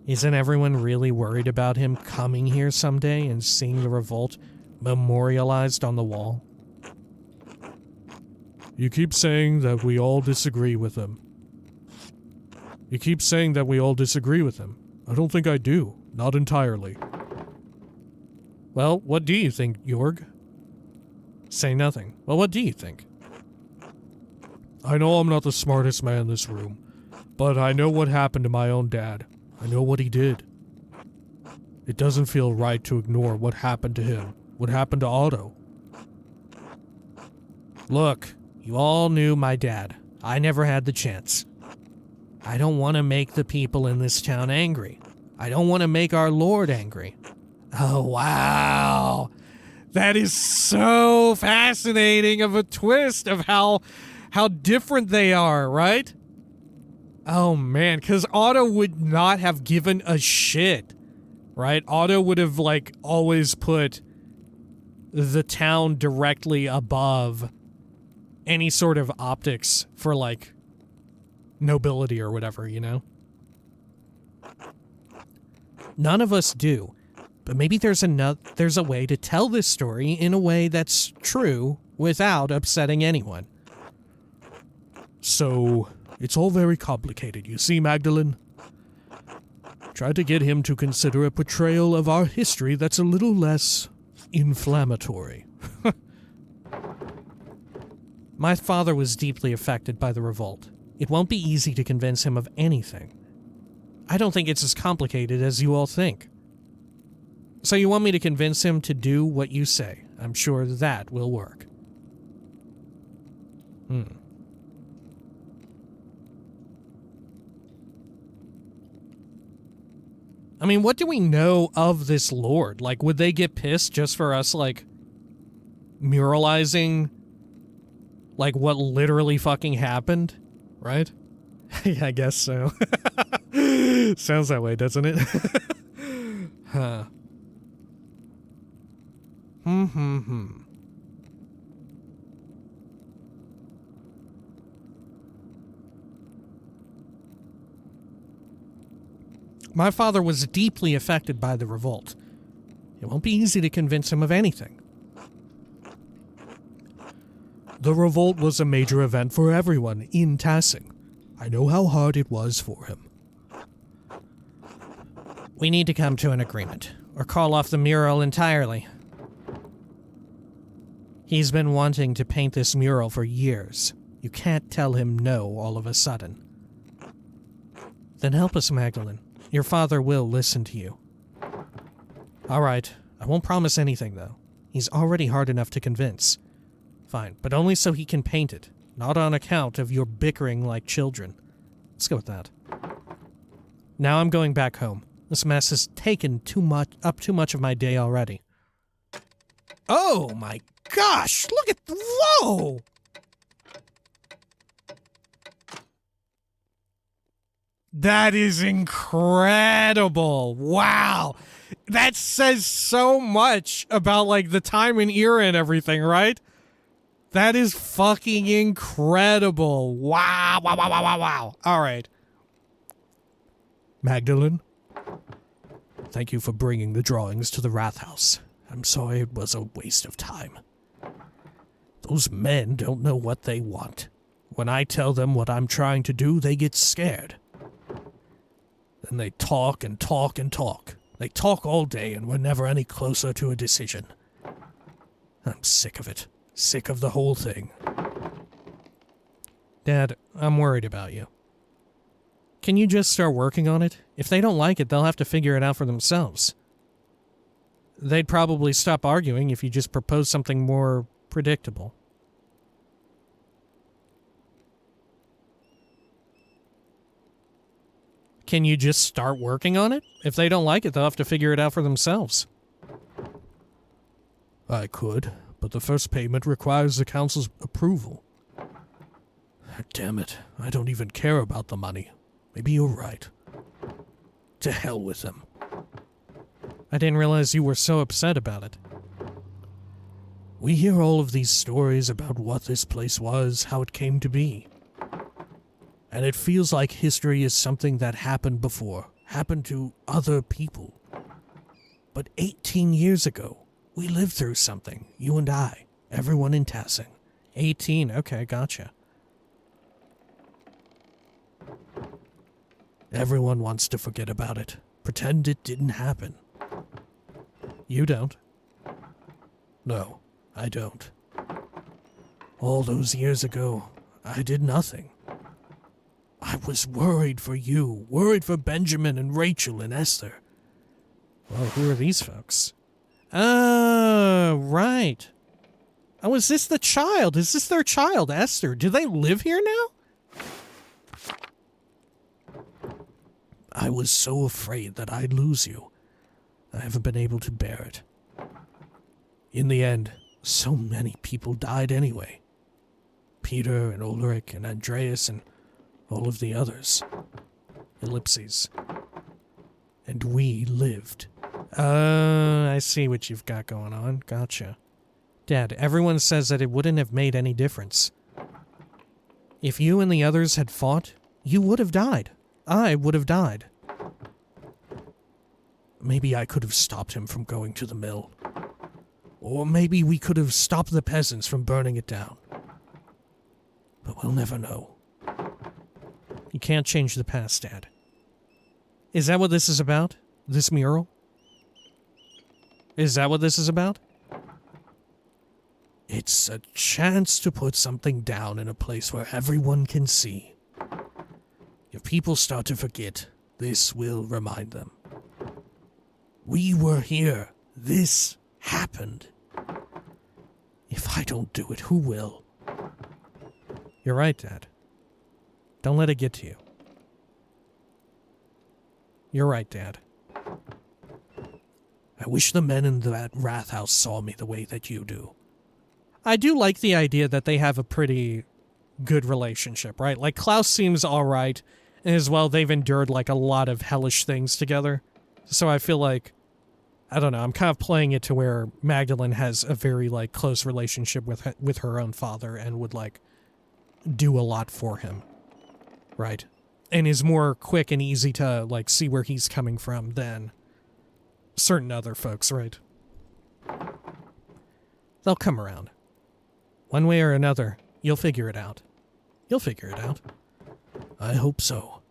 Isn't everyone really worried about him coming here someday and seeing the revolt memorialized on the wall? You keep saying that we all disagree with him. I don't think I do. Not entirely. Well, what do you think, Jorg? Say nothing. Well, what do you think? I know I'm not the smartest man in this room, but I know what happened to my own dad. I know what he did. It doesn't feel right to ignore what happened to him, what happened to Otto. Look, you all knew my dad. I never had the chance. I don't want to make the people in this town angry. I don't want to make our Lord angry. Oh, wow. That is so fascinating of a twist of how different they are, right? Oh, man, because Otto would not have given a shit, right? Otto would have, like, always put the town directly above any sort of optics for, like, nobility or whatever, you know? None of us do. But maybe there's a way to tell this story in a way that's true without upsetting anyone. So, it's all very complicated, you see, Magdalene? Try to get him to consider a portrayal of our history that's a little less inflammatory. My father was deeply affected by the revolt. It won't be easy to convince him of anything. I don't think it's as complicated as you all think. So you want me to convince him to do what you say. I'm sure that will work. I mean, what do we know of this Lord? Like, would they get pissed just for us, like, muralizing, like, what literally fucking happened? Right? Yeah, I guess so. Sounds that way, doesn't it? Huh. My father was deeply affected by the revolt. It won't be easy to convince him of anything. The revolt was a major event for everyone in Tassing. I know how hard it was for him. We need to come to an agreement, or call off the mural entirely. He's been wanting to paint this mural for years. You can't tell him no all of a sudden. Then help us, Magdalene. Your father will listen to you. All right, I won't promise anything, though. He's already hard enough to convince. Fine, but only so he can paint it, not on account of your bickering like children. Let's go with that. Now I'm going back home. This mess has taken too much of my day already. Oh my gosh, look at, whoa! That is incredible. Wow. That says so much about, like, the time and era and everything, right? That is fucking incredible. Wow, wow, wow, wow, wow, wow. All right. Magdalene, thank you for bringing the drawings to the Wrath House. I'm sorry it was a waste of time. Those men don't know what they want. When I tell them what I'm trying to do, they get scared. Then they talk and talk and talk. They talk all day and we're never any closer to a decision. I'm sick of it. Sick of the whole thing. Dad, I'm worried about you. Can you just start working on it? If they don't like it, they'll have to figure it out for themselves. They'd probably stop arguing if you just proposed something more predictable. Can you just start working on it? If they don't like it, they'll have to figure it out for themselves. I could, but the first payment requires the council's approval. Damn it, I don't even care about the money. Maybe you're right. To hell with them. I didn't realize you were so upset about it. We hear all of these stories about what this place was, how it came to be. And it feels like history is something that happened before, happened to other people. But 18 years ago, we lived through something, you and I, everyone in Tassing. 18, okay, gotcha. Everyone wants to forget about it, pretend it didn't happen. You don't. No, I don't. All those years ago, I did nothing. I was worried for you, worried for Benjamin and Rachel and Esther. Well, who are these folks? Oh, right. Oh, is this the child? Is this their child, Esther? Do they live here now? I was so afraid that I'd lose you. I haven't been able to bear it. In the end, so many people died anyway. Peter and Ulrich and Andreas and all of the others. Ellipses. And we lived. I see what you've got going on. Gotcha. Dad, everyone says that it wouldn't have made any difference. If you and the others had fought, you would have died. I would have died. Maybe I could have stopped him from going to the mill. Or maybe we could have stopped the peasants from burning it down. But we'll never know. You can't change the past, Dad. Is that what this is about? This mural? Is that what this is about? It's a chance to put something down in a place where everyone can see. If people start to forget, this will remind them. We were here. This happened. If I don't do it, who will? You're right, Dad. Don't let it get to you. You're right, Dad. I wish the men in that Wrath House saw me the way that you do. I do like the idea that they have a pretty good relationship, right? Like, Klaus seems alright, and as well, they've endured, like, a lot of hellish things together. So I feel like, I don't know, I'm kind of playing it to where Magdalene has a very, like, close relationship with her own father and would, like, do a lot for him. Right? and is more quick and easy to, like, see where he's coming from than certain other folks, right? They'll come around. One way or another, you'll figure it out. You'll figure it out. I hope so.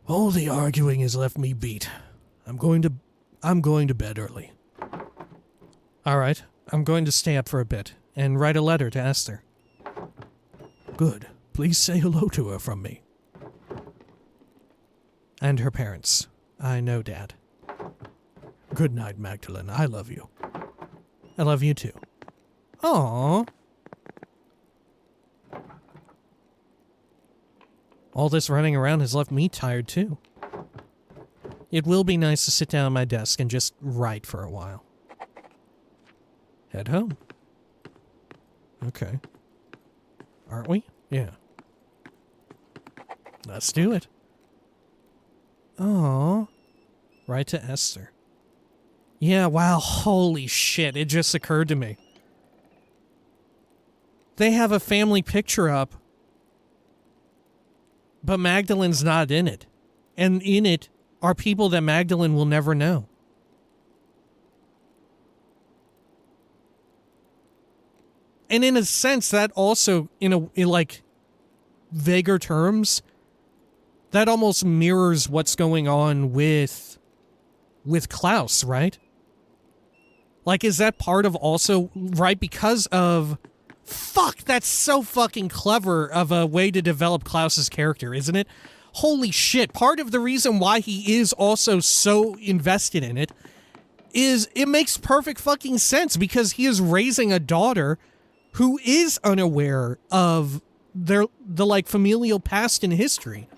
All the arguing has left me beat. I'm going to bed early. All right, I'm going to stay up for a bit and write a letter to Esther. Good. Please say hello to her from me. And her parents. I know, Dad. Good night, Magdalene. I love you. I love you too. Aww. All this running around has left me tired too. It will be nice to sit down at my desk and just write for a while. Head home. Okay. Aren't we? Yeah. Let's do it. Aww. Write to Esther. Yeah, wow, holy shit, it just occurred to me. They have a family picture up, but Magdalene's not in it. And in it are people that Magdalene will never know. And in a sense, that also, in like vaguer terms, that almost mirrors what's going on with Klaus, right? Like, is that part of also, right, because of, fuck, that's so fucking clever of a way to develop Klaus's character, isn't it? Holy shit, part of the reason why he is also so invested in it is it makes perfect fucking sense because he is raising a daughter who is unaware of the like familial past and history,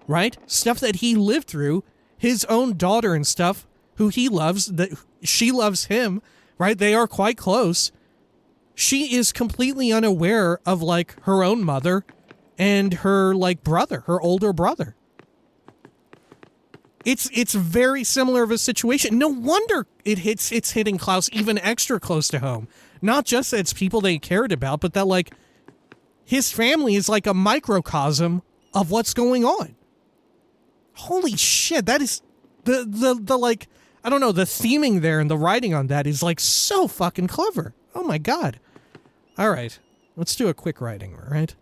right? Stuff that he lived through, his own daughter and stuff, who he loves, that she loves him, right? They are quite close. She is completely unaware of, like, her own mother and her, like, brother, her older brother. It's very similar of a situation. No wonder it's hitting Klaus even extra close to home. Not just that it's people they cared about, but that, like, his family is like a microcosm of what's going on. Holy shit, that is the like, I don't know, the theming there and the writing on that is, like, so fucking clever. Oh my god. All right, let's do a quick writing, all right?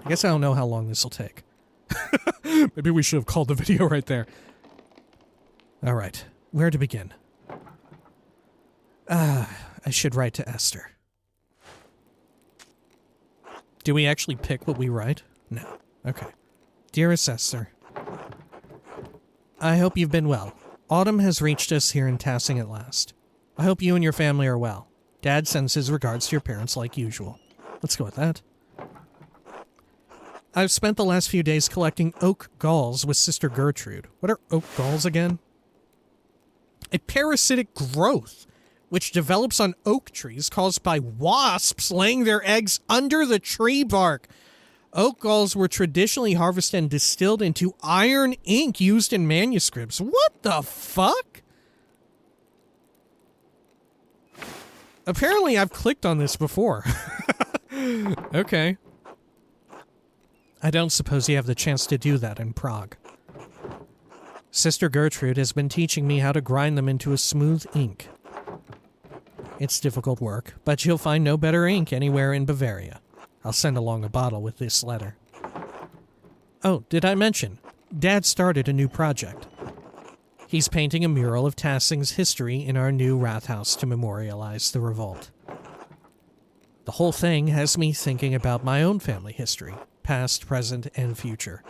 I guess I don't know how long this will take. Maybe we should have called the video right there. All right, where to begin? I should write to Esther. Do we actually pick what we write? No. Okay. Dearest Esther, I hope you've been well. Autumn has reached us here in Tassing at last. I hope you and your family are well. Dad sends his regards to your parents like usual. Let's go with that. I've spent the last few days collecting oak galls with Sister Gertrude. What are oak galls again? A parasitic growth which develops on oak trees caused by wasps laying their eggs under the tree bark. Oak galls were traditionally harvested and distilled into iron ink used in manuscripts. What the fuck? Apparently I've clicked on this before. Okay. I don't suppose you have the chance to do that in Prague. Sister Gertrude has been teaching me how to grind them into a smooth ink. It's difficult work, but you'll find no better ink anywhere in Bavaria. I'll send along a bottle with this letter. Oh, did I mention? Dad started a new project. He's painting a mural of Tassing's history in our new Rathaus to memorialize the revolt. The whole thing has me thinking about my own family history, past, present, and future.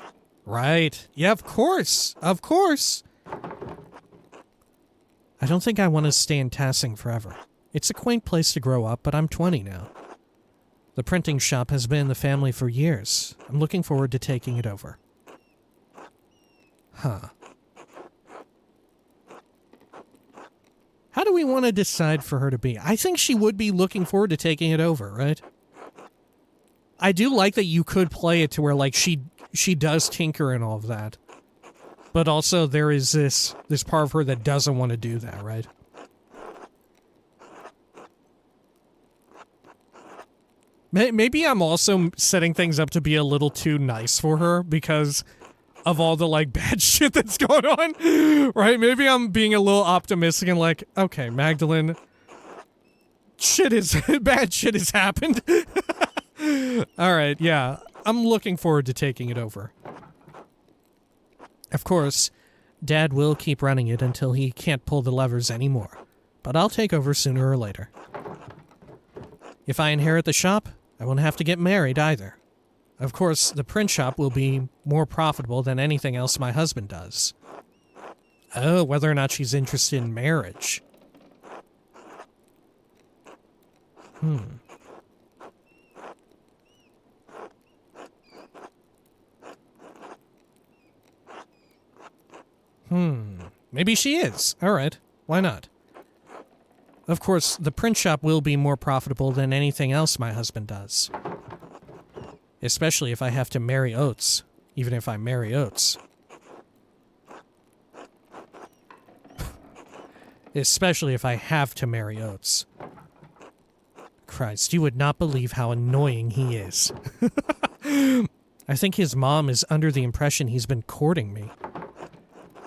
Right. Yeah, of course. Of course. I don't think I want to stay in Tassing forever. It's a quaint place to grow up, but I'm 20 now. The printing shop has been in the family for years. I'm looking forward to taking it over. Huh. How do we want to decide for her to be? I think she would be looking forward to taking it over, right? I do like that you could play it to where, like, she does tinker and all of that. But also there is this part of her that doesn't want to do that, right? Maybe I'm also setting things up to be a little too nice for her because of all the, like, bad shit that's going on, right? Maybe I'm being a little optimistic and like, okay, Magdalene, bad shit has happened. Alright, yeah, I'm looking forward to taking it over. Of course, Dad will keep running it until he can't pull the levers anymore, but I'll take over sooner or later. If I inherit the shop, I won't have to get married either. Of course, the print shop will be more profitable than anything else my husband does. Oh, whether or not she's interested in marriage. Maybe she is. Alright, why not? Of course, the print shop will be more profitable than anything else my husband does. Especially if I have to marry Oates. Even if I marry Oates. Especially if I have to marry Oates. Christ, you would not believe how annoying he is. I think his mom is under the impression he's been courting me.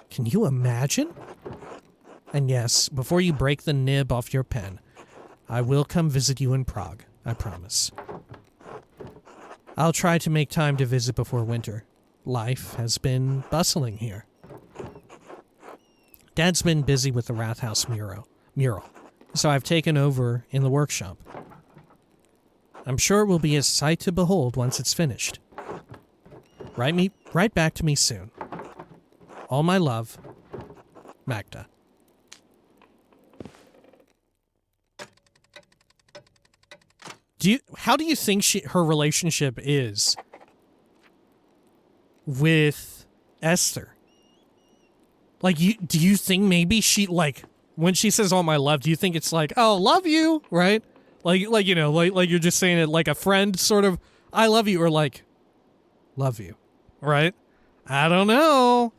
Can you imagine? And yes, before you break the nib off your pen, I will come visit you in Prague, I promise. I'll try to make time to visit before winter. Life has been bustling here. Dad's been busy with the Rathouse mural, so I've taken over in the workshop. I'm sure it will be a sight to behold once it's finished. Write back to me soon. All my love, Magda. How do you think her relationship is with Esther? Like, do you think maybe she, like, when she says all my love, do you think it's like, oh, love you, right? Like you know, like you're just saying it like a friend, sort of, I love you, or like, love you, right? I don't know.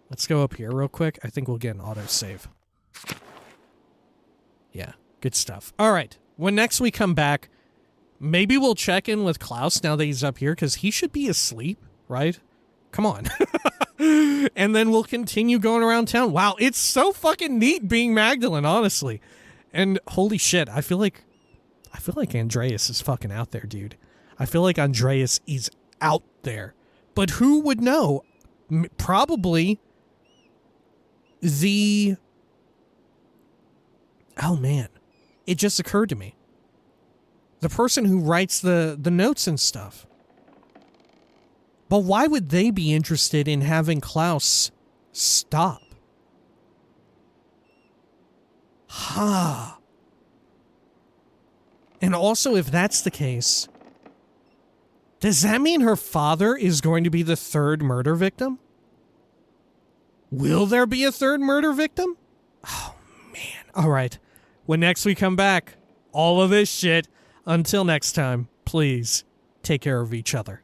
Let's go up here real quick. I think we'll get an autosave. Yeah, good stuff. All right, when next we come back, maybe we'll check in with Klaus now that he's up here, because he should be asleep, right? Come on. And then we'll continue going around town. Wow, it's so fucking neat being Magdalene, honestly. And holy shit, I feel like Andreas is fucking out there, dude. I feel like Andreas is out there. But who would know? Probably the... Oh, man. It just occurred to me. The person who writes the notes and stuff. But why would they be interested in having Klaus stop? Ha. And also, if that's the case, does that mean her father is going to be the third murder victim? Will there be a third murder victim? Oh, man. All right. When next we come back, all of this shit. Until next time, please take care of each other.